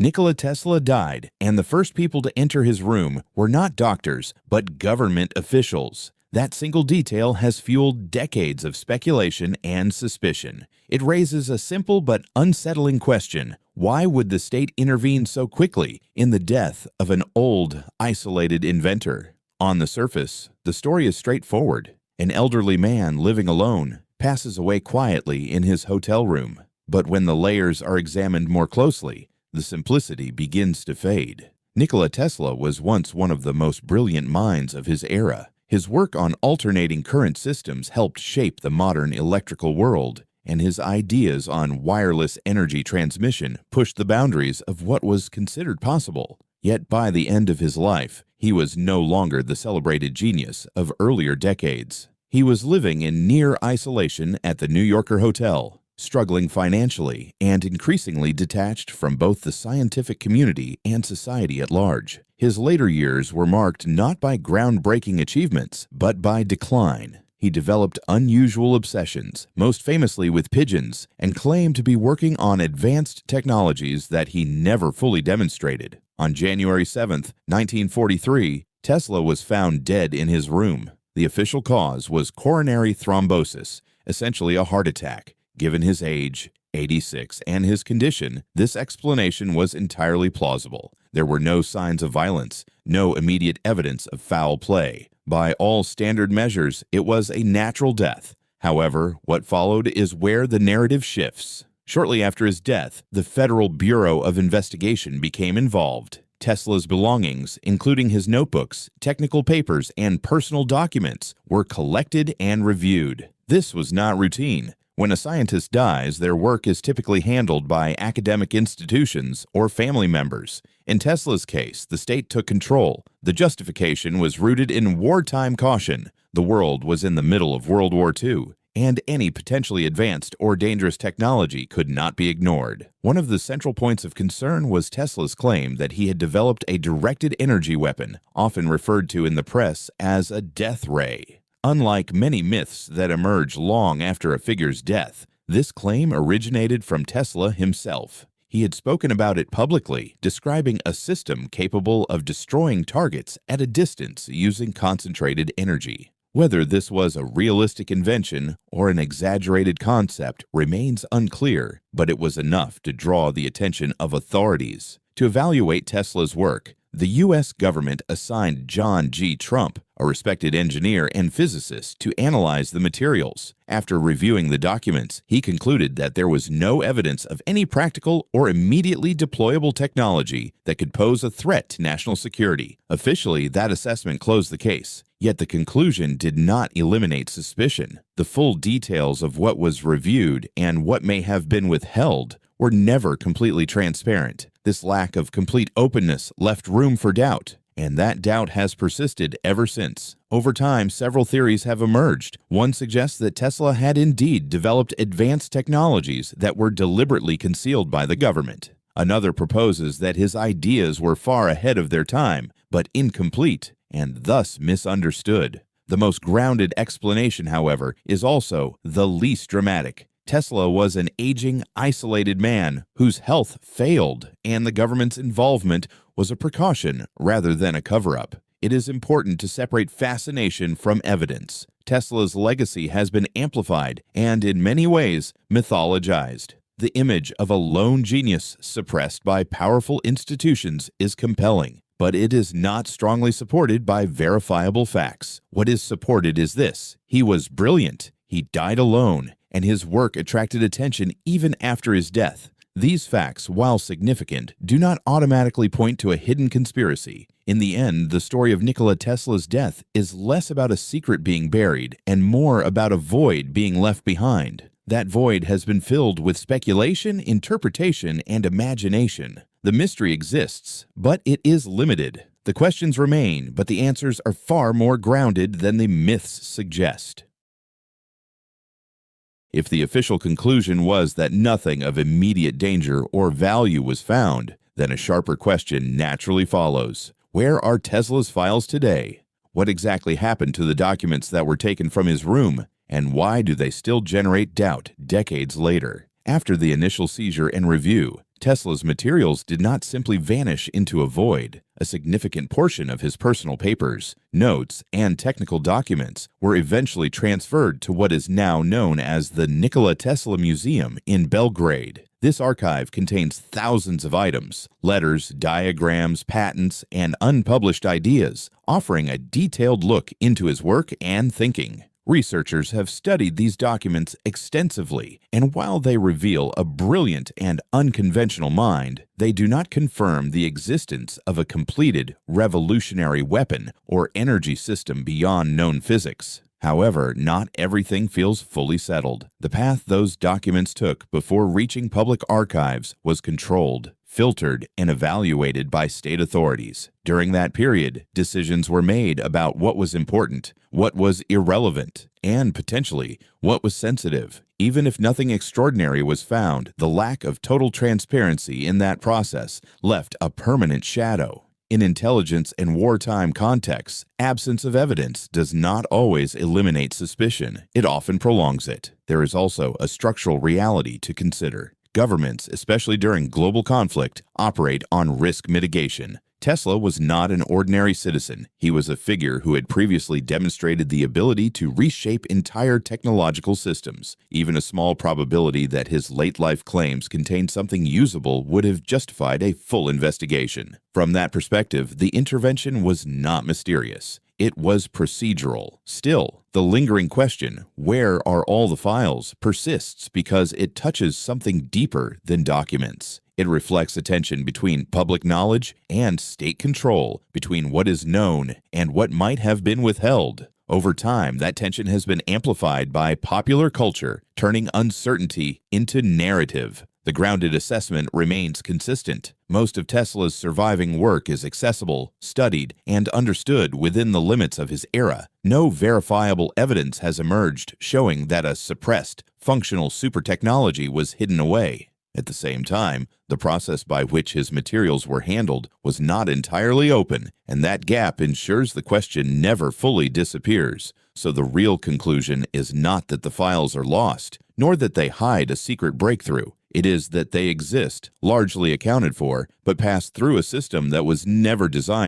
Nikola Tesla died, and the first people to enter his room were not doctors, but government officials. That single detail has fueled decades of speculation and suspicion. It raises a simple but unsettling question. Why would the state intervene so quickly in the death of an old, isolated inventor? On the surface, the story is straightforward. An elderly man living alone passes away quietly in his hotel room. But when the layers are examined more closely, the simplicity begins to fade. Nikola Tesla was once one of the most brilliant minds of his era. His work on alternating current systems helped shape the modern electrical world, and his ideas on wireless energy transmission pushed the boundaries of what was considered possible. Yet by the end of his life, he was no longer the celebrated genius of earlier decades. He was living in near isolation at the New Yorker hotel, struggling financially and increasingly detached from both the scientific community and society at large. His later years were marked not by groundbreaking achievements, but by decline. He developed unusual obsessions, most famously with pigeons, and claimed to be working on advanced technologies that he never fully demonstrated. On January 7, 1943, Tesla was found dead in his room. The official cause was coronary thrombosis, essentially a heart attack. Given his age, 86, and his condition, this explanation was entirely plausible. There were no signs of violence, no immediate evidence of foul play. By all standard measures, it was a natural death. However, what followed is where the narrative shifts. Shortly after his death, the Federal Bureau of Investigation became involved. Tesla's belongings, including his notebooks, technical papers, and personal documents, were collected and reviewed. This was not routine. When a scientist dies, their work is typically handled by academic institutions or family members. In Tesla's case, the state took control. The justification was rooted in wartime caution. The world was in the middle of World War II, and any potentially advanced or dangerous technology could not be ignored. One of the central points of concern was Tesla's claim that he had developed a directed energy weapon, often referred to in the press as a death ray. Unlike many myths that emerge long after a figure's death, this claim originated from Tesla himself. He had spoken about it publicly, describing a system capable of destroying targets at a distance using concentrated energy. Whether this was a realistic invention or an exaggerated concept remains unclear, but it was enough to draw the attention of authorities. To evaluate Tesla's work, the U.S. government assigned John G. Trump, a respected engineer and physicist, to analyze the materials. After reviewing the documents, he concluded that there was no evidence of any practical or immediately deployable technology that could pose a threat to national security. Officially, that assessment closed the case. Yet the conclusion did not eliminate suspicion. The full details of what was reviewed and what may have been withheld were never completely transparent. This lack of complete openness left room for doubt, and that doubt has persisted ever since. Over time, several theories have emerged. One suggests that Tesla had indeed developed advanced technologies that were deliberately concealed by the government. Another proposes that his ideas were far ahead of their time, but incomplete, and thus misunderstood. The most grounded explanation, however, is also the least dramatic. Tesla was an aging, isolated man whose health failed, and the government's involvement was a precaution rather than a cover-up. It is important to separate fascination from evidence. Tesla's legacy has been amplified and, in many ways, mythologized. The image of a lone genius suppressed by powerful institutions is compelling, but it is not strongly supported by verifiable facts. What is supported is this: he was brilliant, he died alone, and his work attracted attention even after his death. These facts, while significant, do not automatically point to a hidden conspiracy. In the end, the story of Nikola Tesla's death is less about a secret being buried and more about a void being left behind. That void has been filled with speculation, interpretation, and imagination. The mystery exists, but it is limited. The questions remain, but the answers are far more grounded than the myths suggest. If the official conclusion was that nothing of immediate danger or value was found, then a sharper question naturally follows. Where are Tesla's files today? What exactly happened to the documents that were taken from his room? And why do they still generate doubt decades later? After the initial seizure and review, Tesla's materials did not simply vanish into a void. A significant portion of his personal papers, notes, and technical documents were eventually transferred to what is now known as the Nikola Tesla Museum in Belgrade. This archive contains thousands of items, letters, diagrams, patents, and unpublished ideas, offering a detailed look into his work and thinking. Researchers have studied these documents extensively, and while they reveal a brilliant and unconventional mind, they do not confirm the existence of a completed revolutionary weapon or energy system beyond known physics. However, not everything feels fully settled. The path those documents took before reaching public archives was controlled, filtered, and evaluated by state authorities. During that period, decisions were made about what was important, what was irrelevant, and potentially what was sensitive. Even if nothing extraordinary was found, the lack of total transparency in that process left a permanent shadow. In intelligence and wartime contexts, absence of evidence does not always eliminate suspicion. It often prolongs it. There is also a structural reality to consider. Governments, especially during global conflict, operate on risk mitigation. Tesla was not an ordinary citizen. He was a figure who had previously demonstrated the ability to reshape entire technological systems. Even a small probability that his late-life claims contained something usable would have justified a full investigation. From that perspective, the intervention was not mysterious. It was procedural. Still, the lingering question, where are all the files, persists because it touches something deeper than documents. It reflects a tension between public knowledge and state control, between what is known and what might have been withheld. Over time, that tension has been amplified by popular culture, turning uncertainty into narrative. The grounded assessment remains consistent. Most of Tesla's surviving work is accessible, studied, and understood within the limits of his era. No verifiable evidence has emerged showing that a suppressed, functional super-technology was hidden away. At the same time, the process by which his materials were handled was not entirely open, and that gap ensures the question never fully disappears. So the real conclusion is not that the files are lost, nor that they hide a secret breakthrough. It is that they exist, largely accounted for, but pass through a system that was never designed